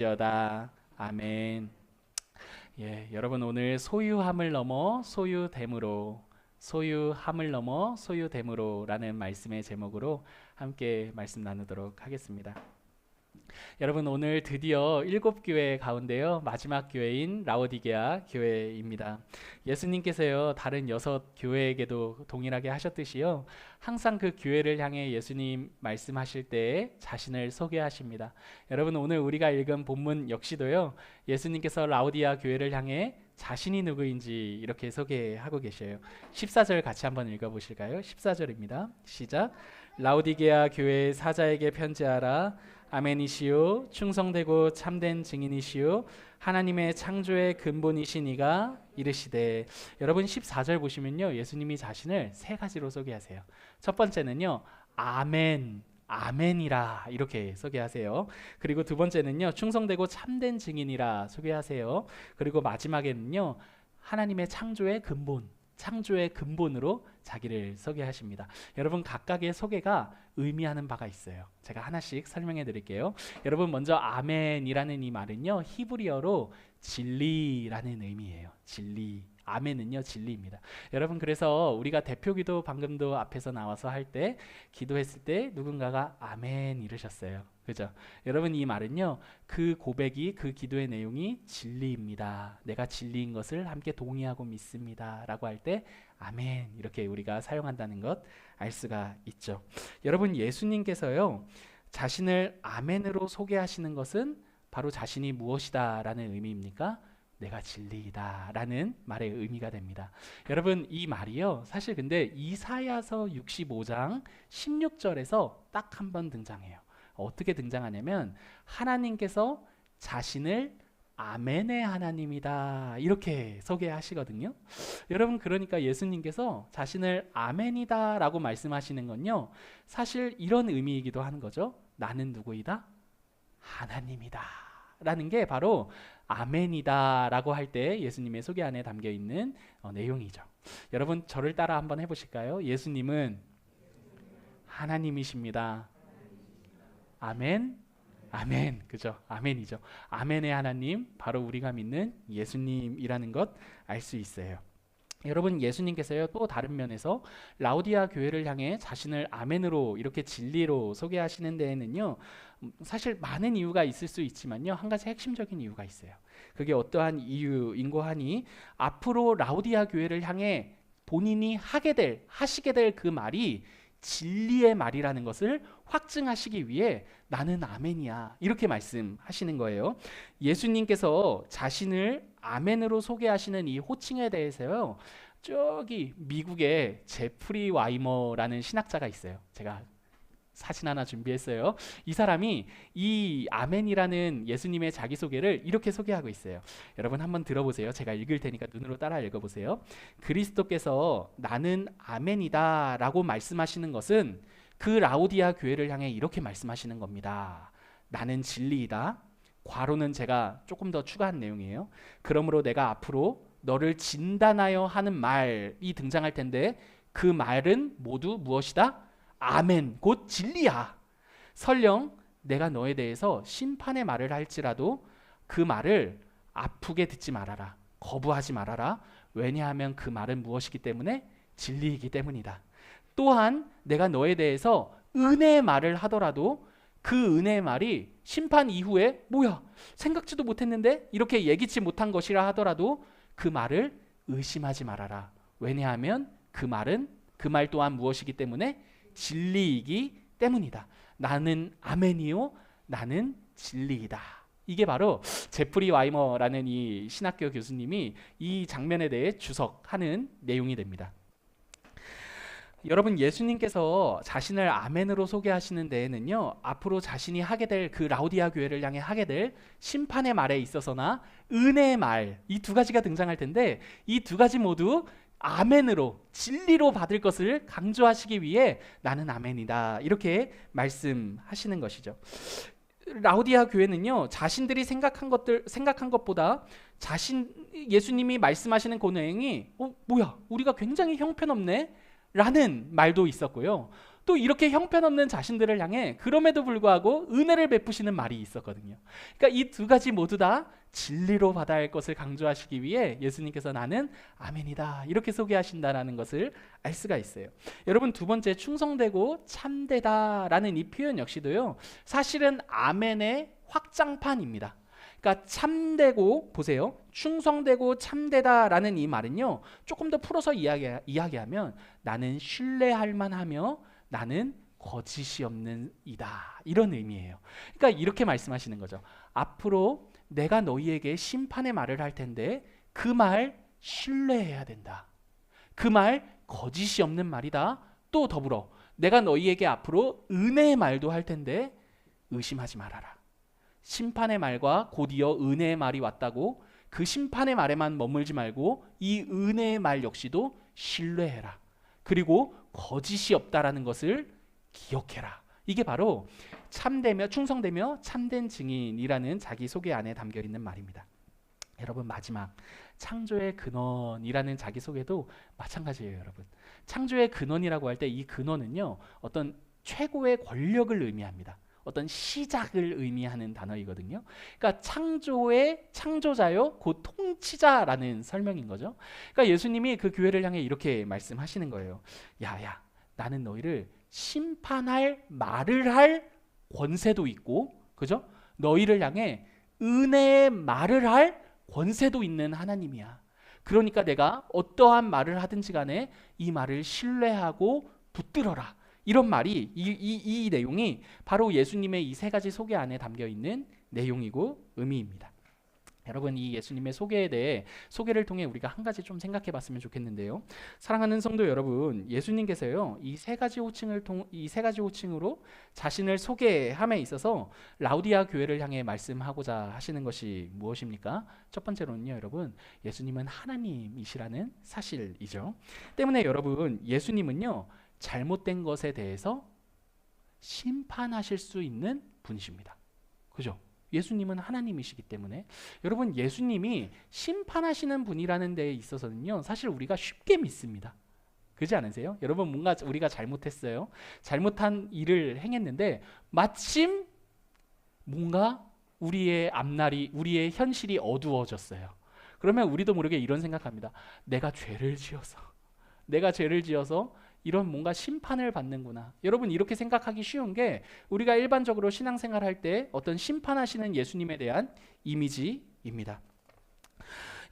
여다. 아멘. 여러분 오늘 소유함을 넘어 소유됨으로 소유함을 넘어 소유됨으로라는 말씀의 제목으로 함께 말씀 나누도록 하겠습니다. 여러분 오늘 드디어 7교회 가운데요 마지막 교회인 라오디게아 교회입니다. 예수님께서요 다른 6교회에게도 동일하게 하셨듯이요 항상 그 교회를 향해 예수님 말씀하실 때 자신을 소개하십니다. 여러분 오늘 우리가 읽은 본문 역시도요 예수님께서 라오디게아 교회를 향해 자신이 누구인지 이렇게 소개하고 계셔요. 14절 같이 한번 읽어보실까요? 14절입니다. 시작. 라오디게아 교회의 사자에게 편지하라. 아멘이시오. 충성되고 참된 증인이시오. 하나님의 창조의 근본이신 이가 이르시되. 여러분 14절 보시면요 예수님이 자신을 세 가지로 소개하세요. 첫 번째는요 아멘, 아멘이라 이렇게 소개하세요. 그리고 두 번째는요 충성되고 참된 증인이라 소개하세요. 그리고 마지막에는요 하나님의 창조의 근본, 창조의 근본으로 자기를 소개하십니다. 여러분 각각의 소개가 의미하는 바가 있어요. 제가 하나씩 설명해 드릴게요. 여러분 먼저 아멘이라는 이 말은요 히브리어로 진리라는 의미예요. 진리. 아멘은요 진리입니다. 여러분 그래서 우리가 대표기도 방금도 앞에서 나와서 할 때 기도했을 때 누군가가 아멘 이러셨어요. 그죠? 여러분 이 말은요 그 고백이 그 기도의 내용이 진리입니다. 내가 진리인 것을 함께 동의하고 믿습니다 라고 할 때 아멘 이렇게 우리가 사용한다는 것 알 수가 있죠. 여러분 예수님께서요 자신을 아멘으로 소개하시는 것은 바로 자신이 무엇이다 라는 의미입니까? 내가 진리이다 라는 말의 의미가 됩니다. 여러분 이 말이요 사실 근데 이사야서 65장 16절에서 딱 한 번 등장해요. 어떻게 등장하냐면 하나님께서 자신을 아멘의 하나님이다 이렇게 소개하시거든요. 여러분 그러니까 예수님께서 자신을 아멘이다 라고 말씀하시는 건요 사실 이런 의미이기도 하는 거죠. 나는 누구이다? 하나님이다 라는 게 바로 아멘이다 라고 할 때 예수님의 소개 안에 담겨 있는 내용이죠. 여러분 저를 따라 한번 해보실까요? 예수님은 하나님이십니다. 아멘. 아멘. 그죠? 아멘이죠. 아멘의 하나님, 바로 우리가 믿는 예수님이라는 것 알 수 있어요. 여러분 예수님께서요 또 다른 면에서 라오디게아 교회를 향해 자신을 아멘으로 이렇게 진리로 소개하시는 데에는요 사실 많은 이유가 있을 수 있지만요 한 가지 핵심적인 이유가 있어요. 그게 어떠한 이유인고 하니 앞으로 라오디게아 교회를 향해 본인이 하시게 될 그 말이 진리의 말이라는 것을 확증하시기 위해 나는 아멘이야 이렇게 말씀하시는 거예요. 예수님께서 자신을 아멘으로 소개하시는 이 호칭에 대해서요 저기 미국에 제프리 와이머라는 신학자가 있어요. 제가 사진 하나 준비했어요. 이 사람이 이 아멘이라는 예수님의 자기소개를 이렇게 소개하고 있어요. 여러분 한번 들어보세요. 제가 읽을 테니까 눈으로 따라 읽어보세요. 그리스도께서 나는 아멘이다 라고 말씀하시는 것은 그 라오디게아 교회를 향해 이렇게 말씀하시는 겁니다. 나는 진리이다. 괄호는 제가 조금 더 추가한 내용이에요. 그러므로 내가 앞으로 너를 진단하여 하는 말이 등장할 텐데 그 말은 모두 무엇이다? 아멘, 곧 진리야. 설령 내가 너에 대해서 심판의 말을 할지라도 그 말을 아프게 듣지 말아라. 거부하지 말아라. 왜냐하면 그 말은 무엇이기 때문에? 진리이기 때문이다. 또한 내가 너에 대해서 은혜의 말을 하더라도 그 은혜의 말이 심판 이후에 뭐야? 생각지도 못했는데? 이렇게 예기치 못한 것이라 하더라도 그 말을 의심하지 말아라. 왜냐하면 그 말 또한 무엇이기 때문에? 진리이기 때문이다. 나는 아멘이요 나는 진리이다. 이게 바로 제프리 와이머라는 이 신학교 교수님이 이 장면에 대해 주석하는 내용이 됩니다. 여러분 예수님께서 자신을 아멘으로 소개하시는 데에는요 앞으로 자신이 하게 될 그 라오디게아 교회를 향해 하게 될 심판의 말에 있어서나 은혜의 말 이 두 가지가 등장할 텐데 이 두 가지 모두 아멘으로 진리로 받을 것을 강조하시기 위해 나는 아멘이다 이렇게 말씀하시는 것이죠. 라오디게아 교회는요 자신들이 생각한 것보다 예수님이 말씀하시는 그 내용이 뭐야 우리가 굉장히 형편없네 라는 말도 있었고요. 또 이렇게 형편없는 자신들을 향해 그럼에도 불구하고 은혜를 베푸시는 말이 있었거든요. 그러니까 이 두 가지 모두 다 진리로 받아야 할 것을 강조하시기 위해 예수님께서 나는 아멘이다 이렇게 소개하신다라는 것을 알 수가 있어요. 여러분, 두 번째, 충성되고 참되다라는 이 표현 역시도요, 사실은 아멘의 확장판입니다. 그러니까 참되고, 보세요, 충성되고 참되다라는 이 말은요, 조금 더 풀어서 이야기하면 나는 신뢰할 만하며 나는 거짓이 없는 이다, 이런 의미예요. 그러니까 이렇게 말씀하시는 거죠. 앞으로 내가 너희에게 심판의 말을 할 텐데 그 말 신뢰해야 된다. 그 말 거짓이 없는 말이다. 또 더불어 내가 너희에게 앞으로 은혜의 말도 할 텐데 의심하지 말아라. 심판의 말과 곧이어 은혜의 말이 왔다고 그 심판의 말에만 머물지 말고 이 은혜의 말 역시도 신뢰해라. 그리고 거짓이 없다라는 것을 기억해라. 이게 바로 참되며 충성되며 참된 증인이라는 자기소개 안에 담겨 있는 말입니다. 여러분, 마지막, 창조의 근원이라는 자기소개도 마찬가지예요. 여러분, 창조의 근원이라고 할 때 이 근원은요, 어떤 최고의 권력을 의미합니다. 어떤 시작을 의미하는 단어이거든요. 그러니까 창조의 창조자요, 곧 통치자라는 설명인 거죠. 그러니까 예수님이 그 교회를 향해 이렇게 말씀하시는 거예요. 야야, 나는 너희를 심판할 말을 할 권세도 있고, 그죠? 너희를 향해 은혜의 말을 할 권세도 있는 하나님이야. 그러니까 내가 어떠한 말을 하든지 간에 이 말을 신뢰하고 붙들어라. 이런 말이 이 내용이 바로 예수님의 이 세 가지 소개 안에 담겨 있는 내용이고 의미입니다. 여러분, 이 예수님의 소개에 대해 소개를 통해 우리가 한 가지 좀 생각해 봤으면 좋겠는데요. 사랑하는 성도 여러분, 예수님께서요, 이 세 가지 호칭으로 자신을 소개함에 있어서 라우디아 교회를 향해 말씀하고자 하시는 것이 무엇입니까? 첫 번째로는요, 여러분, 예수님은 하나님이시라는 사실이죠. 때문에 여러분, 예수님은요, 잘못된 것에 대해서 심판하실 수 있는 분이십니다. 그죠? 예수님은 하나님이시기 때문에 여러분, 예수님이 심판하시는 분이라는 데에 있어서는요, 사실 우리가 쉽게 믿습니다. 그렇지 않으세요? 여러분, 뭔가 우리가 잘못했어요. 잘못한 일을 행했는데 마침 뭔가 우리의 앞날이, 우리의 현실이 어두워졌어요. 그러면 우리도 모르게 이런 생각합니다. 내가 죄를 지어서 이런 뭔가 심판을 받는구나. 여러분, 이렇게 생각하기 쉬운 게 우리가 일반적으로 신앙생활 할 때 어떤 심판하시는 예수님에 대한 이미지입니다.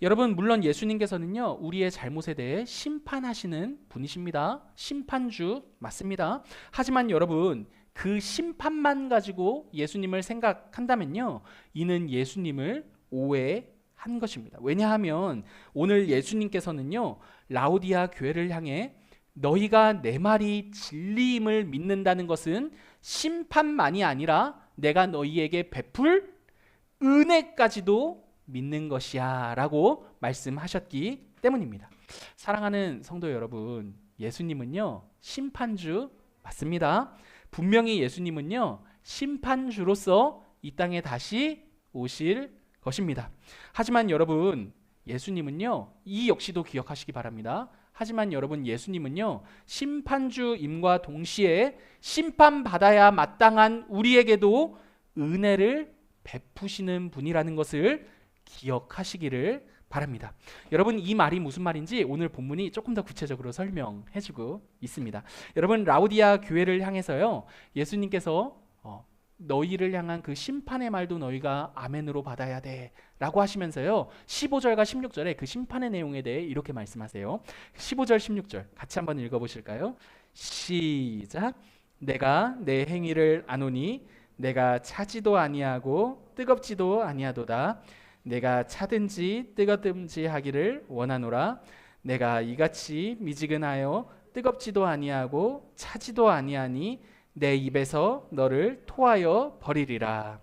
여러분, 물론 예수님께서는요, 우리의 잘못에 대해 심판하시는 분이십니다. 심판주 맞습니다. 하지만 여러분, 그 심판만 가지고 예수님을 생각한다면요, 이는 예수님을 오해한 것입니다. 왜냐하면 오늘 예수님께서는요, 라우디아 교회를 향해 너희가 내 말이 진리임을 믿는다는 것은 심판만이 아니라 내가 너희에게 베풀 은혜까지도 믿는 것이야 라고 말씀하셨기 때문입니다. 사랑하는 성도 여러분, 예수님은요, 심판주 맞습니다. 분명히 예수님은요, 심판주로서 이 땅에 다시 오실 것입니다. 하지만 여러분, 예수님은요, 이 역시도 기억하시기 바랍니다. 하지만 여러분, 예수님은요, 심판주임과 동시에 심판받아야 마땅한 우리에게도 은혜를 베푸시는 분이라는 것을 기억하시기를 바랍니다. 여러분, 이 말이 무슨 말인지 오늘 본문이 조금 더 구체적으로 설명해주고 있습니다. 여러분, 라우디아 교회를 향해서요, 예수님께서 너희를 향한 그 심판의 말도 너희가 아멘으로 받아야 돼 라고 하시면서요, 15절과 16절에 그 심판의 내용에 대해 이렇게 말씀하세요. 15절 16절 같이 한번 읽어보실까요? 시작. 내가 내 행위를 아노니 내가 차지도 아니하고 뜨겁지도 아니하도다. 내가 차든지 뜨겁든지 하기를 원하노라. 내가 이같이 미지근하여 뜨겁지도 아니하고 차지도 아니하니 내 입에서 너를 토하여 버리리라.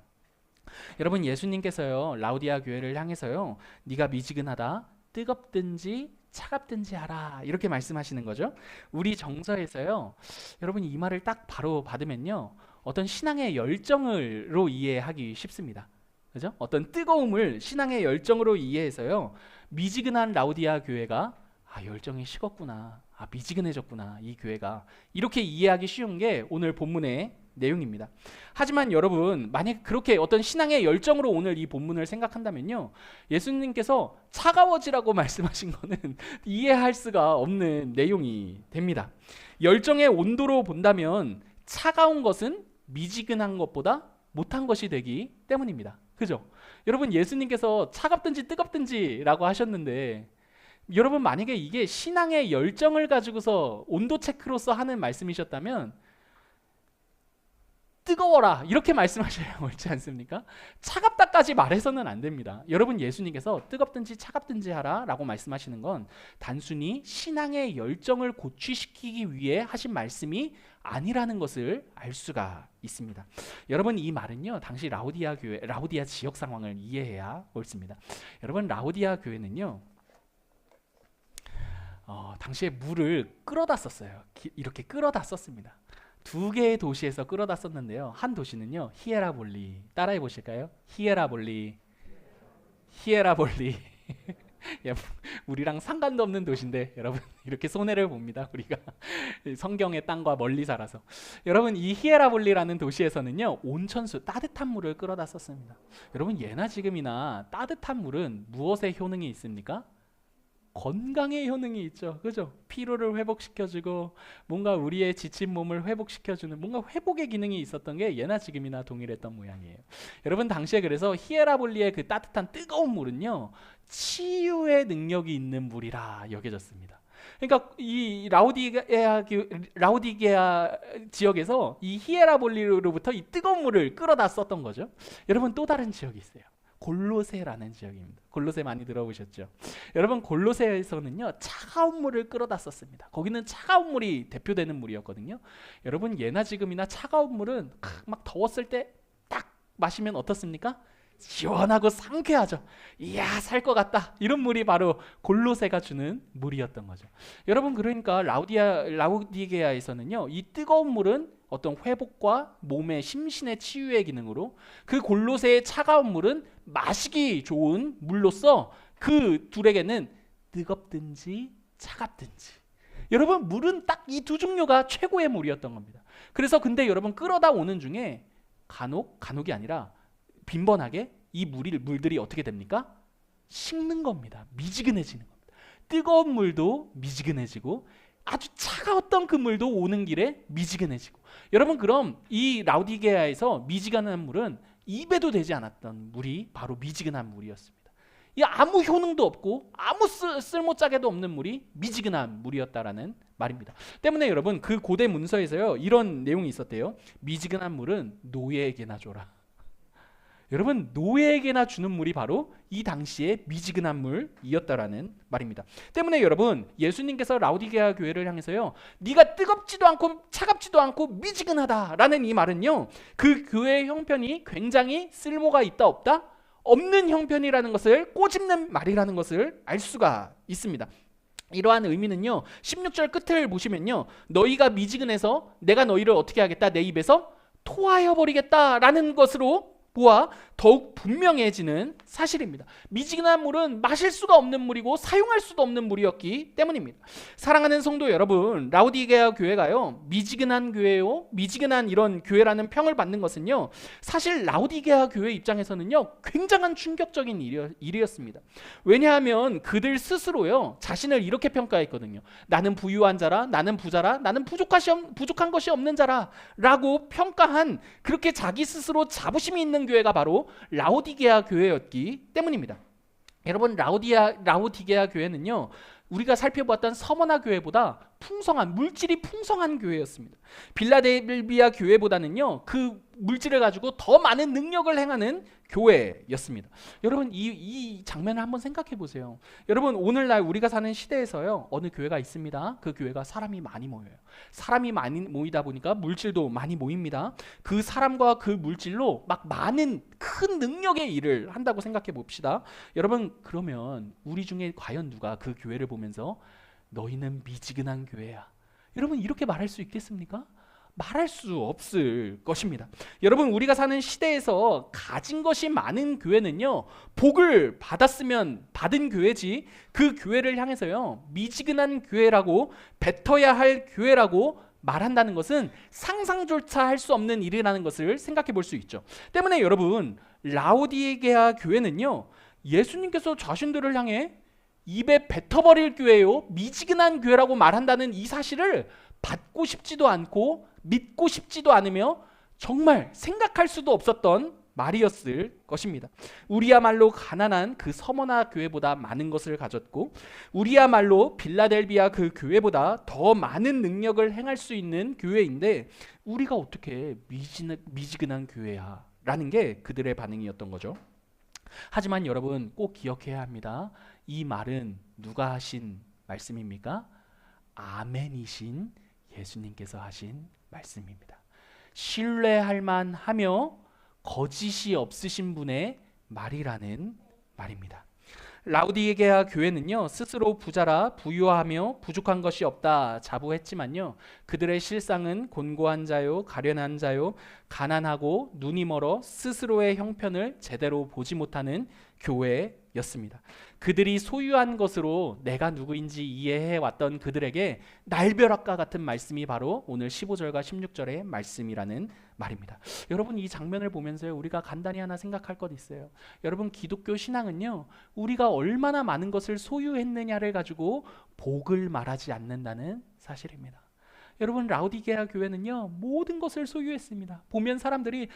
여러분, 예수님께서요, 라우디아 교회를 향해서요, 네가 미지근하다, 뜨겁든지 차갑든지 하라 이렇게 말씀하시는 거죠. 우리 정서에서요, 여러분, 이 말을 딱 바로 받으면요, 어떤 신앙의 열정으로 이해하기 쉽습니다. 그죠? 어떤 뜨거움을 신앙의 열정으로 이해해서요, 미지근한 라우디아 교회가 열정이 식었구나, 아, 미지근해졌구나, 이 교회가. 이렇게 이해하기 쉬운 게 오늘 본문의 내용입니다. 하지만 여러분, 만약 그렇게 어떤 신앙의 열정으로 오늘 이 본문을 생각한다면요, 예수님께서 차가워지라고 말씀하신 거는 이해할 수가 없는 내용이 됩니다. 열정의 온도로 본다면 차가운 것은 미지근한 것보다 못한 것이 되기 때문입니다. 그죠? 여러분, 예수님께서 차갑든지 뜨겁든지라고 하셨는데, 여러분 만약에 이게 신앙의 열정을 가지고서 온도 체크로서 하는 말씀이셨다면 뜨거워라 이렇게 말씀하셔야 옳지 않습니까? 차갑다까지 말해서는 안 됩니다. 여러분, 예수님께서 뜨겁든지 차갑든지 하라 라고 말씀하시는 건 단순히 신앙의 열정을 고취시키기 위해 하신 말씀이 아니라는 것을 알 수가 있습니다. 여러분, 이 말은요, 당시 라오디아 교회, 라오디아 지역 상황을 이해해야 옳습니다. 여러분, 라오디아 교회는요, 당시에 물을 끌어다 썼어요. 이렇게 끌어다 썼습니다. 두 개의 도시에서 끌어다 썼는데요, 한 도시는요, 히에라볼리. 따라해 보실까요? 히에라볼리. 우리랑 상관도 없는 도시인데 여러분, 이렇게 손해를 봅니다. 우리가 성경의 땅과 멀리 살아서. 여러분, 이 히에라볼리라는 도시에서는요, 온천수, 따뜻한 물을 끌어다 썼습니다. 여러분, 예나 지금이나 따뜻한 물은 무엇의 효능이 있습니까? 건강의 효능이 있죠. 그죠? 피로를 회복시켜주고 뭔가 우리의 지친 몸을 회복시켜주는 뭔가 회복의 기능이 있었던 게 예나 지금이나 동일했던 모양이에요. 여러분, 당시에 그래서 히에라볼리의 그 따뜻한 뜨거운 물은요, 치유의 능력이 있는 물이라 여겨졌습니다. 그러니까 이 라오디게아 지역에서 이 히에라볼리로부터 이 뜨거운 물을 끌어다 썼던 거죠. 여러분, 또 다른 지역이 있어요. 골로새라는 지역입니다. 골로새 많이 들어보셨죠? 여러분, 골로새에서는요, 차가운 물을 끌어다 썼습니다. 거기는 차가운 물이 대표되는 물이었거든요. 여러분, 예나 지금이나 차가운 물은 막 더웠을 때 딱 마시면 어떻습니까? 시원하고 상쾌하죠. 이야, 살 것 같다. 이런 물이 바로 골로새가 주는 물이었던 거죠. 여러분, 그러니까 라오디게아에서는요, 이 뜨거운 물은 어떤 회복과 몸의 심신의 치유의 기능으로, 그 골로새의 차가운 물은 마시기 좋은 물로서 그 둘에게는 뜨겁든지 차갑든지, 여러분, 물은 딱 이 두 종류가 최고의 물이었던 겁니다. 그래서 근데 여러분, 끌어다 오는 중에 간혹이 아니라 빈번하게 이 물들이 어떻게 됩니까? 식는 겁니다. 미지근해지는 겁니다. 뜨거운 물도 미지근해지고 아주 차가웠던 그 물도 오는 길에 미지근해지고. 여러분, 그럼 이 라오디게아에서 미지근한 물은 입에도 되지 않았던 물이 바로 미지근한 물이었습니다. 이 아무 효능도 없고 아무 쓸모짝에도 없는 물이 미지근한 물이었다라는 말입니다. 때문에 여러분, 그 고대 문서에서요, 이런 내용이 있었대요. 미지근한 물은 노예에게나 줘라. 여러분, 노예에게나 주는 물이 바로 이 당시의 미지근한 물이었다라는 말입니다. 때문에 여러분, 예수님께서 라오디게아 교회를 향해서요, 네가 뜨겁지도 않고 차갑지도 않고 미지근하다라는 이 말은요, 그 교회의 형편이 굉장히 쓸모가 있다 없다? 없는 형편이라는 것을 꼬집는 말이라는 것을 알 수가 있습니다. 이러한 의미는요, 16절 끝을 보시면요, 너희가 미지근해서 내가 너희를 어떻게 하겠다? 내 입에서 토하여 버리겠다라는 것으로 보아 더욱 분명해지는 사실입니다. 미지근한 물은 마실 수가 없는 물이고 사용할 수도 없는 물이었기 때문입니다. 사랑하는 성도 여러분, 라오디게아 교회가요, 미지근한 교회요, 미지근한 이런 교회라는 평을 받는 것은요, 사실 라오디게아 교회 입장에서는요, 굉장한 충격적인 일이었습니다. 왜냐하면 그들 스스로요, 자신을 이렇게 평가했거든요. 나는 부유한 자라, 나는 부자라, 나는 부족한 것이 없는 자라 라고 평가한, 그렇게 자기 스스로 자부심이 있는 교회가 바로 라오디게아 교회였기 때문입니다. 여러분, 라오디게아 교회는요, 우리가 살펴보았던 서머나 교회보다 풍성한, 물질이 풍성한 교회였습니다. 빌라델비아 교회보다는요, 그 물질을 가지고 더 많은 능력을 행하는 교회였습니다. 여러분, 이 장면을 한번 생각해 보세요. 여러분, 오늘날 우리가 사는 시대에서요, 어느 교회가 있습니다. 그 교회가 사람이 많이 모여요. 사람이 많이 모이다 보니까 물질도 많이 모입니다. 그 사람과 그 물질로 막 많은 큰 능력의 일을 한다고 생각해 봅시다. 여러분, 그러면 우리 중에 과연 누가 그 교회를 보면서 너희는 미지근한 교회야, 여러분, 이렇게 말할 수 있겠습니까? 말할 수 없을 것입니다. 여러분, 우리가 사는 시대에서 가진 것이 많은 교회는요, 복을 받았으면 받은 교회지 그 교회를 향해서요 미지근한 교회라고, 뱉어야 할 교회라고 말한다는 것은 상상조차 할 수 없는 일이라는 것을 생각해 볼 수 있죠. 때문에 여러분, 라오디게아 교회는요 예수님께서 자신들을 향해 입에 뱉어버릴 교회요, 미지근한 교회라고 말한다는 이 사실을 받고 싶지도 않고 믿고 싶지도 않으며 정말 생각할 수도 없었던 말이었을 것입니다. 우리야말로 가난한 그 서머나 교회보다 많은 것을 가졌고, 우리야말로 빌라델비아 그 교회보다 더 많은 능력을 행할 수 있는 교회인데 우리가 어떻게 미지근한 교회야? 라는 게 그들의 반응이었던 거죠. 하지만 여러분, 꼭 기억해야 합니다. 이 말은 누가 하신 말씀입니까? 아멘이신 예수님께서 하신 말씀입니다. 신뢰할 만하며 거짓이 없으신 분의 말이라는 말입니다. 라오디게아 교회는요 스스로 부자라 부유하며 부족한 것이 없다 자부했지만요, 그들의 실상은 곤고한 자요, 가련한 자요, 가난하고 눈이 멀어 스스로의 형편을 제대로 보지 못하는 교회였습니다. 그들이 소유한 것으로 내가 누구인지 이해해 왔던 그들에게 날벼락과 같은 말씀이 바로 오늘 15절과 16절의 말씀이라는 말입니다. 여러분, 이 장면을 보면서요 우리가 간단히 하나 생각할 것 있어요. 여러분, 기독교 신앙은요 우리가 얼마나 많은 것을 소유했느냐를 가지고 복을 말하지 않는다는 사실입니다. 여러분, 라오디게아 교회는요 모든 것을 소유했습니다. 보면 사람들이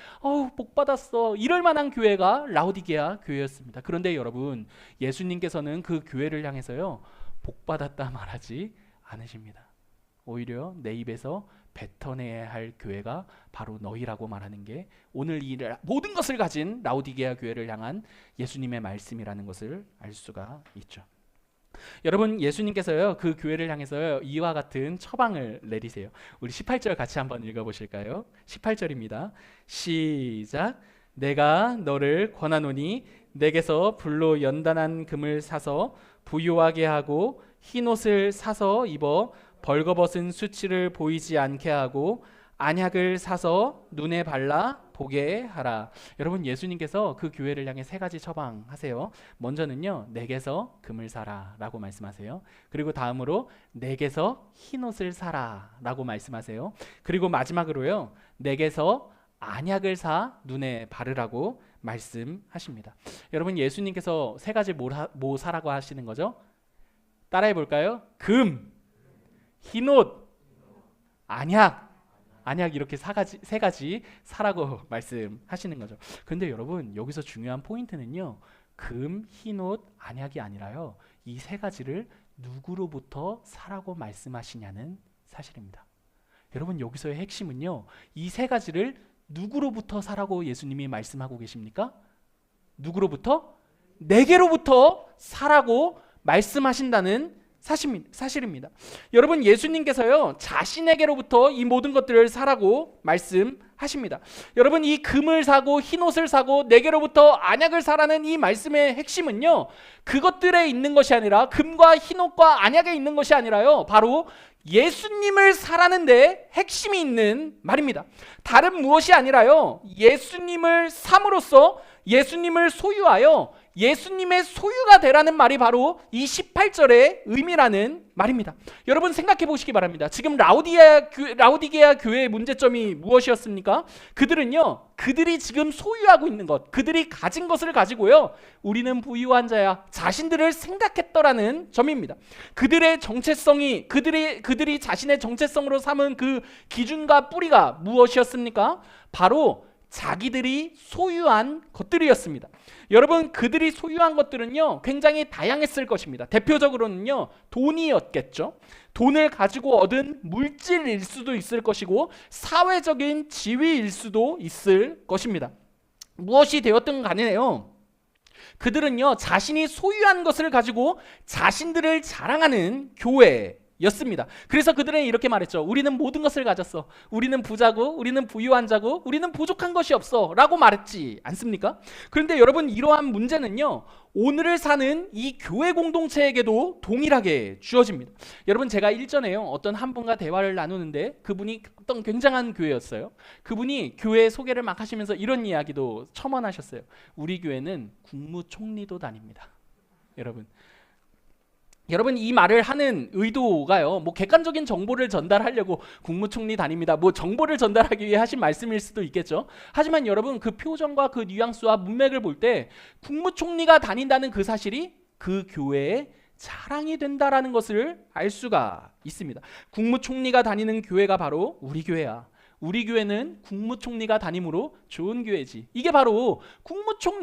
복 받았어 이럴 만한 교회가 라오디게아 교회였습니다. 그런데 여러분, 예수님께서는 그 교회를 향해서요 복 받았다 말하지 않으십니다. 오히려 내 입에서 뱉어내야 할 교회가 바로 너희라고 말하는 게 오늘 이 모든 것을 가진 라오디게아 교회를 향한 예수님의 말씀이라는 것을 알 수가 있죠. 여러분, 예수님께서요 그 교회를 향해서요 이와 같은 처방을 내리세요. 우리 18절 같이 한번 읽어보실까요? 18절입니다. 시작. 내가 너를 권하노니 내게서 불로 연단한 금을 사서 부유하게 하고 흰옷을 사서 입어 벌거벗은 수치를 보이지 않게 하고 안약을 사서 눈에 발라 보게 하라. 여러분, 예수님께서 그 교회를 향해 세 가지 처방하세요. 먼저는요 내게서 금을 사라 라고 말씀하세요. 그리고 다음으로 내게서 흰옷을 사라 라고 말씀하세요. 그리고 마지막으로요 내게서 안약을 사 눈에 바르라고 말씀하십니다. 여러분, 예수님께서 세 가지 뭐 사라고 하시는 거죠? 따라해 볼까요? 금, 흰옷, 안약 이렇게 세 가지 사라고 말씀하시는 거죠. 그런데 여러분, 여기서 중요한 포인트는요 금, 흰옷, 안약이 아니라요 이 세 가지를 누구로부터 사라고 말씀하시냐는 사실입니다. 여러분, 여기서의 핵심은요 이 세 가지를 누구로부터 사라고 예수님이 말씀하고 계십니까? 누구로부터? 내게로부터 사라고 말씀하신다는 사실입니다. 여러분, 예수님께서요 자신에게로부터 이 모든 것들을 사라고 말씀하십니다. 여러분, 이 금을 사고 흰옷을 사고 내게로부터 안약을 사라는 이 말씀의 핵심은요 그것들에 있는 것이 아니라, 금과 흰옷과 안약에 있는 것이 아니라요 바로 예수님을 사라는 데 핵심이 있는 말입니다. 다른 무엇이 아니라요 예수님을 삼으로써 예수님을 소유하여 예수님의 소유가 되라는 말이 바로 이 18절의 의미라는 말입니다. 여러분, 생각해 보시기 바랍니다. 지금 라오디게아 교회의 문제점이 무엇이었습니까? 그들이 지금 소유하고 있는 것, 그들이 가진 것을 가지고요 우리는 부유한 자야 자신들을 생각했더라는 점입니다. 그들의 정체성이 그들이 자신의 정체성으로 삼은 그 기준과 뿌리가 무엇이었습니까? 바로 자기들이 소유한 것들이었습니다. 여러분, 그들이 소유한 것들은요 굉장히 다양했을 것입니다. 대표적으로는요 돈이었겠죠. 돈을 가지고 얻은 물질일 수도 있을 것이고 사회적인 지위일 수도 있을 것입니다. 무엇이 되었든 간에요 그들은요 자신이 소유한 것을 가지고 자신들을 자랑하는 교회 였습니다. 그래서 그들은 이렇게 말했죠. 우리는 모든 것을 가졌어. 우리는 부자고, 우리는 부유한 자고, 우리는 부족한 것이 없어 라고 말했지 않습니까? 그런데 여러분, 이러한 문제는요, 오늘을 사는 이 교회 공동체에게도 동일하게 주어집니다. 여러분, 제가 일전에요, 어떤 한 분과 대화를 나누는데 그분이 어떤 굉장한 교회였어요. 그분이 교회 소개를 막 하시면서 이런 이야기도 첨언하셨어요. 우리 교회는 국무총리도 다닙니다. 여러분, 이 말을 하는 의도가요, 뭐 객관적인 정보를 전달하려고 국무총리 다닙니다, 뭐 정보를 전달하기 위해 하신 말씀일 수도 있겠죠. 하지만 여러분, 그 표정과 그 뉘앙스와 문맥을 볼 때 국무총리가 다닌다는 그 사실이 그 교회의 자랑이 된다라는 것을 알 수가 있습니다. 국무총리가 다니는 교회가 바로 우리 교회야. 우리 교회는 국무총리가 다니므로 좋은 교회지. 이게 바로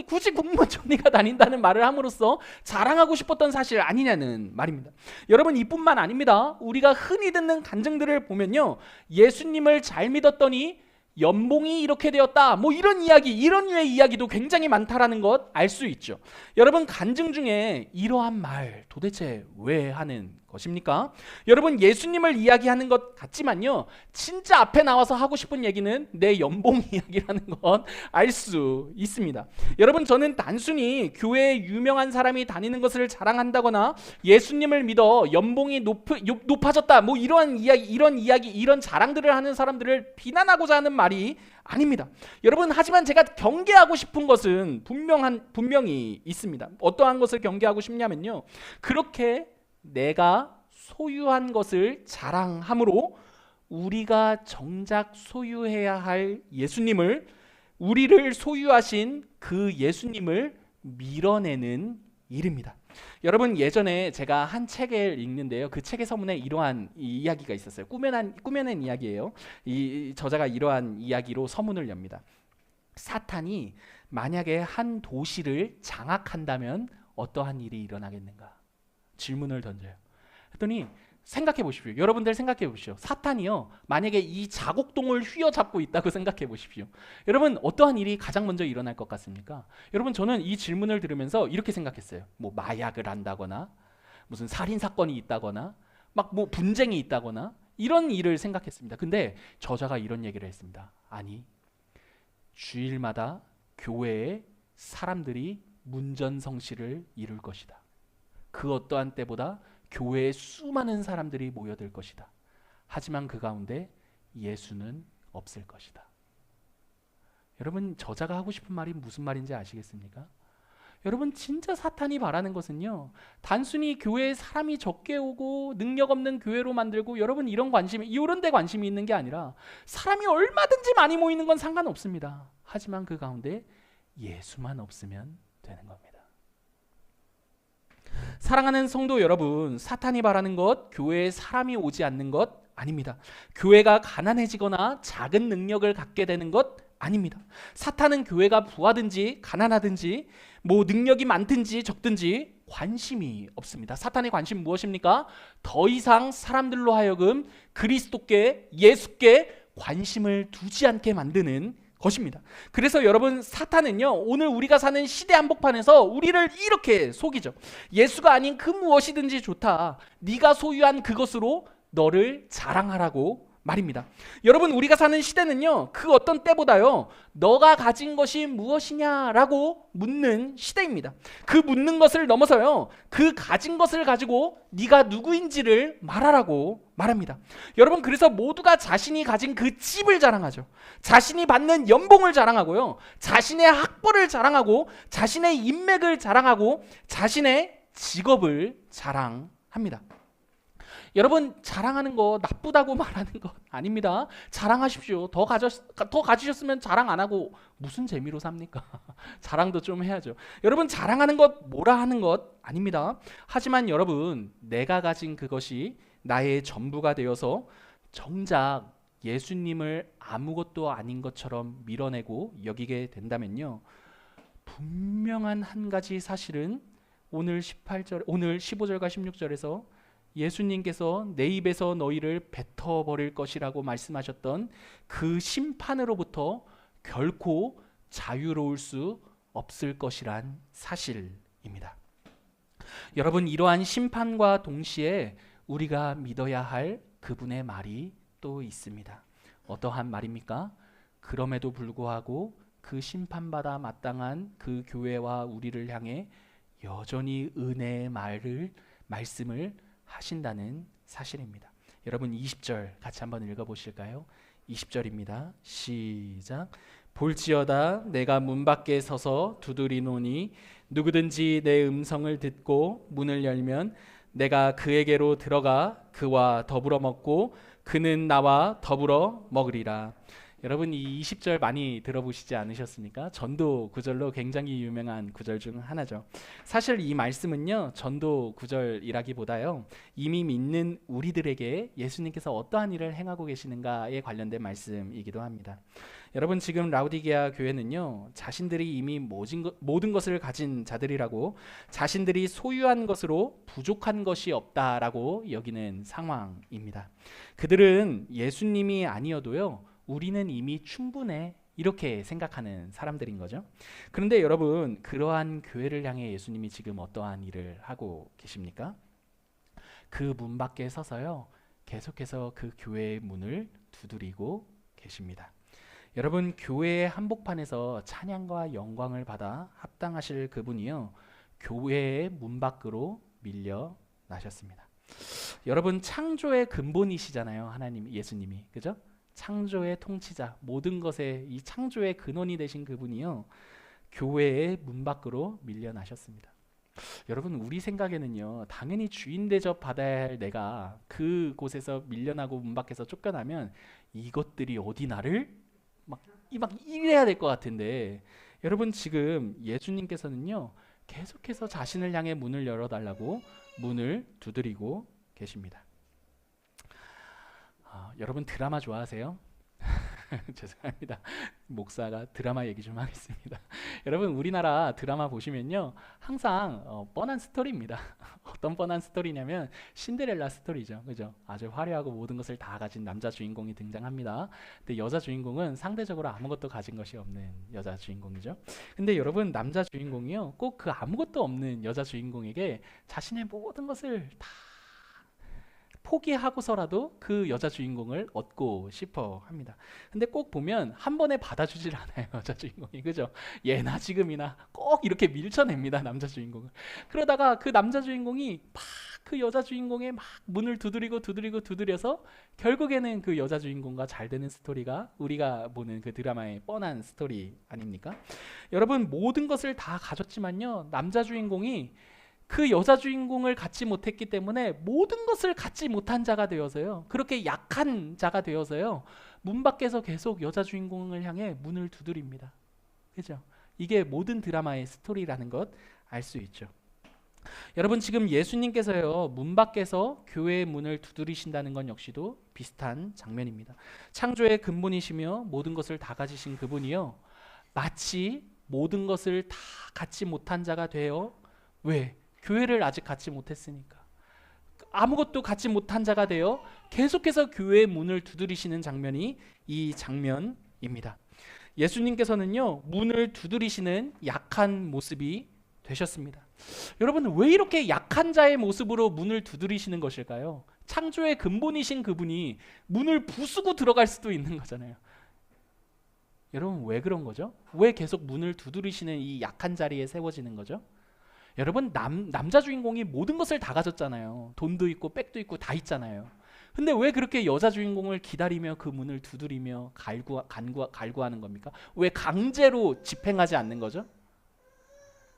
굳이 국무총리가 다닌다는 말을 함으로써 자랑하고 싶었던 사실 아니냐는 말입니다. 여러분, 이뿐만 아닙니다. 우리가 흔히 듣는 간증들을 보면요, 예수님을 잘 믿었더니 연봉이 이렇게 되었다, 뭐 이런 이야기, 이런 류의 이야기도 굉장히 많다라는 것 알 수 있죠. 여러분, 간증 중에 이러한 말 도대체 왜 하는 것입니까? 여러분, 예수님을 이야기하는 것 같지만요, 진짜 앞에 나와서 하고 싶은 얘기는 내 연봉 이야기라는 것 알 수 있습니다. 여러분, 저는 단순히 교회에 유명한 사람이 다니는 것을 자랑한다거나 예수님을 믿어 연봉이 높아졌다, 뭐 이런 이야기, 이런 자랑들을 하는 사람들을 비난하고자 하는 말이 아닙니다. 여러분, 하지만 제가 경계하고 싶은 것은 분명히 있습니다. 어떠한 것을 경계하고 싶냐면요, 그렇게 내가 소유한 것을 자랑함으로 우리가 정작 소유해야 할 예수님을, 우리를 소유하신 그 예수님을 밀어내는 일입니다. 여러분, 예전에 제가 한 책을 읽는데요, 그 책의 서문에 이러한 이야기가 있었어요. 꾸며낸 이야기예요. 이 저자가 이러한 이야기로 서문을 엽니다. 사탄이 만약에 한 도시를 장악한다면 어떠한 일이 일어나겠는가? 질문을 던져요. 했더니 생각해 보십시오. 여러분들 생각해 보십시오. 사탄이요, 만약에 이 자곡동을 휘어잡고 있다고 생각해 보십시오. 여러분, 어떠한 일이 가장 먼저 일어날 것 같습니까? 여러분, 저는 이 질문을 들으면서 이렇게 생각했어요. 뭐 마약을 한다거나, 무슨 살인 사건이 있다거나, 막 뭐 분쟁이 있다거나, 이런 일을 생각했습니다. 근데 저자가 이런 얘기를 했습니다. 아니, 주일마다 교회에 사람들이 문전성시를 이룰 것이다. 그 어떠한 때보다 교회에 수많은 사람들이 모여들 것이다. 하지만 그 가운데 예수는 없을 것이다. 여러분, 저자가 하고 싶은 말이 무슨 말인지 아시겠습니까? 여러분, 진짜 사탄이 바라는 것은요, 단순히 교회에 사람이 적게 오고 능력 없는 교회로 만들고, 여러분, 이런 데 관심이 있는 게 아니라 사람이 얼마든지 많이 모이는 건 상관없습니다. 하지만 그 가운데 예수만 없으면 되는 겁니다. 사랑하는 성도 여러분, 사탄이 바라는 것, 교회에 사람이 오지 않는 것 아닙니다. 교회가 가난해지거나 작은 능력을 갖게 되는 것 아닙니다. 사탄은 교회가 부하든지 가난하든지, 뭐 능력이 많든지 적든지 관심이 없습니다. 사탄의 관심 무엇입니까? 더 이상 사람들로 하여금 그리스도께, 예수께 관심을 두지 않게 만드는 것입니다. 그래서 여러분, 사탄은요, 오늘 우리가 사는 시대 한복판에서 우리를 이렇게 속이죠. 예수가 아닌 그 무엇이든지 좋다, 네가 소유한 그것으로 너를 자랑하라고 말입니다. 여러분, 우리가 사는 시대는요, 그 어떤 때보다요, 너가 가진 것이 무엇이냐라고 묻는 시대입니다. 그 묻는 것을 넘어서요, 그 가진 것을 가지고 네가 누구인지를 말하라고 말합니다. 여러분, 그래서 모두가 자신이 가진 그 집을 자랑하죠. 자신이 받는 연봉을 자랑하고요, 자신의 학벌을 자랑하고, 자신의 인맥을 자랑하고, 자신의 직업을 자랑합니다. 여러분, 자랑하는 거 나쁘다고 말하는 것 아닙니다. 자랑하십시오. 더 가지셨으면 자랑 안 하고 무슨 재미로 삽니까? 자랑도 좀 해야죠. 여러분, 자랑하는 것 뭐라 하는 것 아닙니다. 하지만 여러분, 내가 가진 그것이 나의 전부가 되어서 정작 예수님을 아무것도 아닌 것처럼 밀어내고 여기게 된다면요, 분명한 한 가지 사실은 오늘 15절과 16절에서 예수님께서 내 입에서 너희를 뱉어버릴 것이라고 말씀하셨던 그 심판으로부터 결코 자유로울 수 없을 것이란 사실입니다. 여러분, 이러한 심판과 동시에 우리가 믿어야 할 그분의 말이 또 있습니다. 어떠한 말입니까? 그럼에도 불구하고 그 심판받아 마땅한 그 교회와 우리를 향해 여전히 은혜의 말씀을 하신다는 사실입니다. 여러분 20절 같이 한번 읽어보실까요? 20절입니다. 시작. 볼지어다 내가 문 밖에 서서 두드리노니 누구든지 내 음성을 듣고 문을 열면 내가 그에게로 들어가 그와 더불어 먹고 그는 나와 더불어 먹으리라. 여러분 이 20절 많이 들어보시지 않으셨습니까? 전도 구절로 굉장히 유명한 구절 중 하나죠. 사실 이 말씀은요, 전도 구절이라기보다요, 이미 믿는 우리들에게 예수님께서 어떠한 일을 행하고 계시는가에 관련된 말씀이기도 합니다. 여러분 지금 라우디게아 교회는요, 자신들이 이미 모든 것을 가진 자들이라고, 자신들이 소유한 것으로 부족한 것이 없다라고 여기는 상황입니다. 그들은 예수님이 아니어도요, 우리는 이미 충분해 이렇게 생각하는 사람들인 거죠. 그런데 여러분 그러한 교회를 향해 예수님이 지금 어떠한 일을 하고 계십니까? 그 문 밖에 서서요 계속해서 그 교회의 문을 두드리고 계십니다. 여러분 교회의 한복판에서 찬양과 영광을 받아 합당하실 그분이요 교회의 문 밖으로 밀려 나셨습니다. 여러분 창조의 근본이시잖아요. 하나님 예수님이. 그죠? 창조의 통치자, 모든 것의 이 창조의 근원이 되신 그분이요 교회의 문 밖으로 밀려나셨습니다. 여러분 우리 생각에는요 당연히 주인 대접 받아야 할 내가 그곳에서 밀려나고 문 밖에서 쫓겨나면 이것들이 어디 나를 막 이래야 될 것 같은데, 여러분 지금 예수님께서는요 계속해서 자신을 향해 문을 열어달라고 문을 두드리고 계십니다. 여러분 드라마 좋아하세요? 죄송합니다. 목사가 드라마 얘기 좀 하겠습니다. 여러분 우리나라 드라마 보시면요 항상 뻔한 스토리입니다. 어떤 뻔한 스토리냐면 신데렐라 스토리죠. 그죠? 아주 화려하고 모든 것을 다 가진 남자 주인공이 등장합니다. 근데 여자 주인공은 상대적으로 아무것도 가진 것이 없는 여자 주인공이죠. 근데 여러분 남자 주인공이요 꼭 그 아무것도 없는 여자 주인공에게 자신의 모든 것을 다 포기하고서라도 그 여자 주인공을 얻고 싶어 합니다. 근데 꼭 보면 한 번에 받아주질 않아요. 여자 주인공이. 그죠? 예나 지금이나 꼭 이렇게 밀쳐냅니다. 남자 주인공을. 그러다가 그 남자 주인공이 막 그 여자 주인공의 막 문을 두드려서 결국에는 그 여자 주인공과 잘 되는 스토리가 우리가 보는 그 드라마의 뻔한 스토리 아닙니까? 여러분 모든 것을 다 가졌지만요 남자 주인공이 그 여자 주인공을 갖지 못했기 때문에 모든 것을 갖지 못한 자가 되어서요 그렇게 약한 자가 되어서요 문 밖에서 계속 여자 주인공을 향해 문을 두드립니다. 그죠? 이게 모든 드라마의 스토리라는 것 알 수 있죠. 여러분 지금 예수님께서요 문 밖에서 교회의 문을 두드리신다는 건 역시도 비슷한 장면입니다. 창조의 근본이시며 모든 것을 다 가지신 그분이요 마치 모든 것을 다 갖지 못한 자가 되어, 왜? 교회를 아직 갖지 못했으니까 아무것도 갖지 못한 자가 되어 계속해서 교회의 문을 두드리시는 장면이 이 장면입니다. 예수님께서는요 문을 두드리시는 약한 모습이 되셨습니다. 여러분 왜 이렇게 약한 자의 모습으로 문을 두드리시는 것일까요? 창조의 근본이신 그분이 문을 부수고 들어갈 수도 있는 거잖아요. 여러분 왜 그런 거죠? 왜 계속 문을 두드리시는 이 약한 자리에 세워지는 거죠? 여러분 남자 주인공이 모든 것을 다 가졌잖아요. 돈도 있고 백도 있고 다 있잖아요. 근데 왜 그렇게 여자 주인공을 기다리며 그 문을 두드리며 갈구하는 겁니까? 왜 강제로 집행하지 않는 거죠?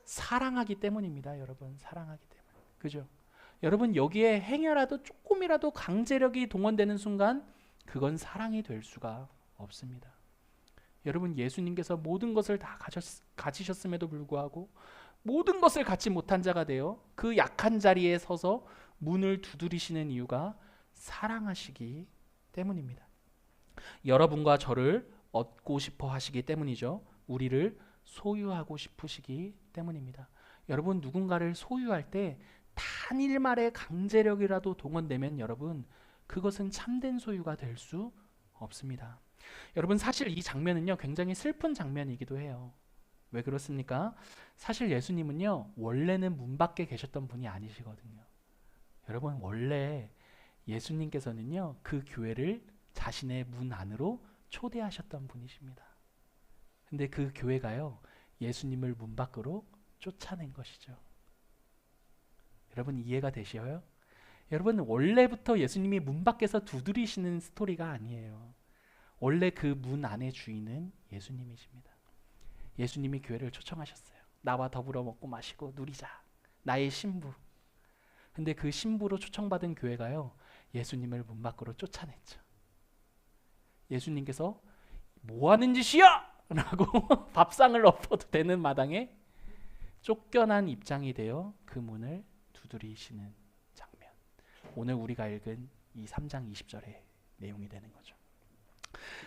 사랑하기 때문입니다. 여러분 사랑하기 때문에. 그죠? 여러분 여기에 행여라도 조금이라도 강제력이 동원되는 순간 그건 사랑이 될 수가 없습니다. 여러분 예수님께서 모든 것을 다 가지셨음에도 불구하고 모든 것을 갖지 못한 자가 되어 그 약한 자리에 서서 문을 두드리시는 이유가 사랑하시기 때문입니다. 여러분과 저를 얻고 싶어 하시기 때문이죠. 우리를 소유하고 싶으시기 때문입니다. 여러분 누군가를 소유할 때 단일말의 강제력이라도 동원되면 여러분 그것은 참된 소유가 될 수 없습니다. 여러분 사실 이 장면은요 굉장히 슬픈 장면이기도 해요. 왜 그렇습니까? 사실 예수님은요 원래는 문 밖에 계셨던 분이 아니시거든요. 여러분 원래 예수님께서는요, 그 교회를 자신의 문 안으로 초대하셨던 분이십니다. 근데 그 교회가요, 예수님을 문 밖으로 쫓아낸 것이죠. 여러분 이해가 되시어요? 여러분 원래부터 예수님이 문 밖에서 두드리시는 스토리가 아니에요. 원래 그 문 안의 주인은 예수님이십니다. 예수님이 교회를 초청하셨어요. 나와 더불어 먹고 마시고 누리자. 나의 신부. 근데 그 신부로 초청받은 교회가요, 예수님을 문 밖으로 쫓아냈죠. 예수님께서 뭐 하는 짓이야! 라고 밥상을 엎어도 되는 마당에 쫓겨난 입장이 되어 그 문을 두드리시는 장면. 오늘 우리가 읽은 이 3장 20절의 내용이 되는 거죠.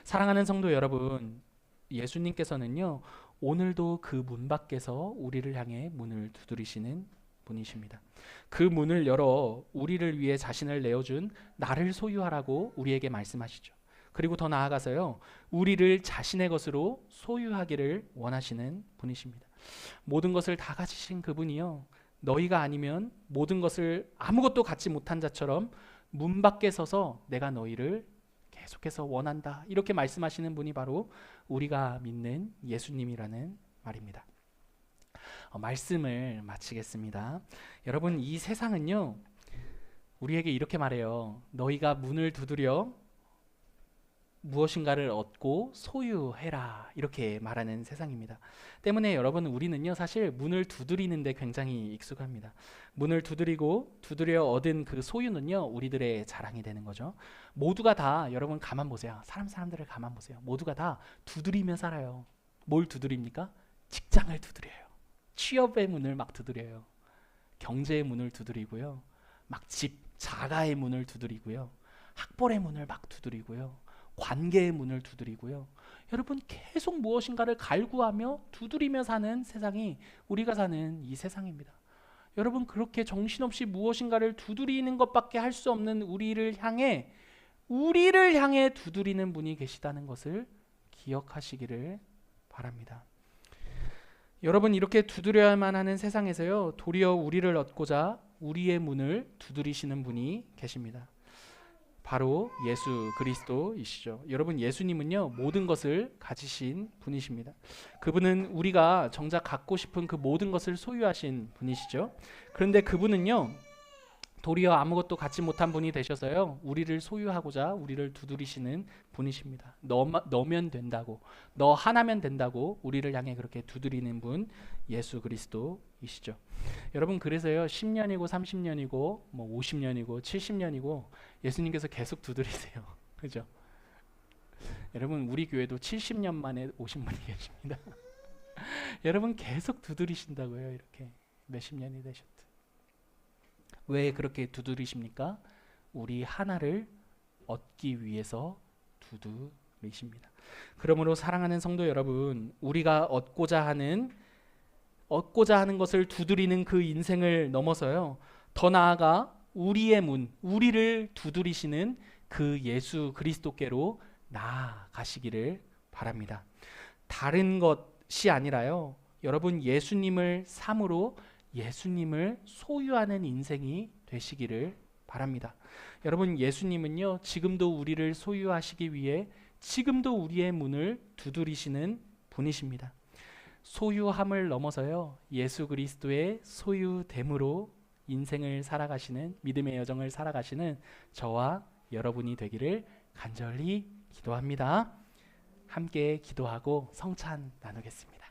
사랑하는 성도 여러분, 예수님께서는요, 오늘도 그 문 밖에서 우리를 향해 문을 두드리시는 분이십니다. 그 문을 열어 우리를 위해 자신을 내어준 나를 소유하라고 우리에게 말씀하시죠. 그리고 더 나아가서요, 우리를 자신의 것으로 소유하기를 원하시는 분이십니다. 모든 것을 다 가지신 그분이요, 너희가 아니면 모든 것을 아무것도 갖지 못한 자처럼 문 밖에 서서 내가 너희를 계속해서 원한다, 이렇게 말씀하시는 분이 바로 우리가 믿는 예수님이라는 말입니다. 말씀을 마치겠습니다. 여러분 이 세상은요, 우리에게 이렇게 말해요. 너희가 문을 두드려 무엇인가를 얻고 소유해라, 이렇게 말하는 세상입니다. 때문에 여러분 우리는요, 사실 문을 두드리는데 굉장히 익숙합니다. 문을 두드리고 두드려 얻은 그 소유는요, 우리들의 자랑이 되는 거죠. 모두가 다, 여러분 가만 보세요. 사람들을 가만 보세요. 모두가 다 두드리며 살아요. 뭘 두드립니까? 직장을 두드려요. 취업의 문을 막 두드려요. 경제의 문을 두드리고요. 막 집, 자가의 문을 두드리고요. 학벌의 문을 막 두드리고요. 관계의 문을 두드리고요. 여러분 계속 무엇인가를 갈구하며 두드리며 사는 세상이 우리가 사는 이 세상입니다. 여러분 그렇게 정신없이 무엇인가를 두드리는 것밖에 할 수 없는 우리를 향해 두드리는 분이 계시다는 것을 기억하시기를 바랍니다. 여러분 이렇게 두드려야만 하는 세상에서요, 도리어 우리를 얻고자 우리의 문을 두드리시는 분이 계십니다. 바로 예수 그리스도이시죠. 여러분 예수님은요, 모든 것을 가지신 분이십니다. 그분은 우리가 정작 갖고 싶은 그 모든 것을 소유하신 분이시죠. 그런데 그분은요, 도리어 아무것도 갖지 못한 분이 되셔서요, 우리를 소유하고자 우리를 두드리시는 분이십니다. 너면 된다고, 너 하나면 된다고 우리를 향해 그렇게 두드리는 분, 예수 그리스도이시죠. 여러분 그래서요, 10년이고 30년이고 뭐 50년이고 70년이고 예수님께서 계속 두드리세요. 그죠? 여러분 우리 교회도 70년 만에 오신 분이 계십니다. 여러분 계속 두드리신다고요. 이렇게 몇십 년이 되셨든. 왜 그렇게 두드리십니까? 우리 하나를 얻기 위해서 두드리십니다. 그러므로 사랑하는 성도 여러분, 우리가 얻고자 하는 것을 두드리는 그 인생을 넘어서요, 더 나아가 우리의 문, 우리를 두드리시는 그 예수 그리스도께로 나아가시기를 바랍니다. 다른 것이 아니라요, 여러분 예수님을 삶으로 예수님을 소유하는 인생이 되시기를 바랍니다. 여러분 예수님은요, 지금도 우리를 소유하시기 위해 지금도 우리의 문을 두드리시는 분이십니다. 소유함을 넘어서요, 예수 그리스도의 소유됨으로 인생을 살아가시는, 믿음의 여정을 살아가시는 저와 여러분이 되기를 간절히 기도합니다. 함께 기도하고 성찬 나누겠습니다.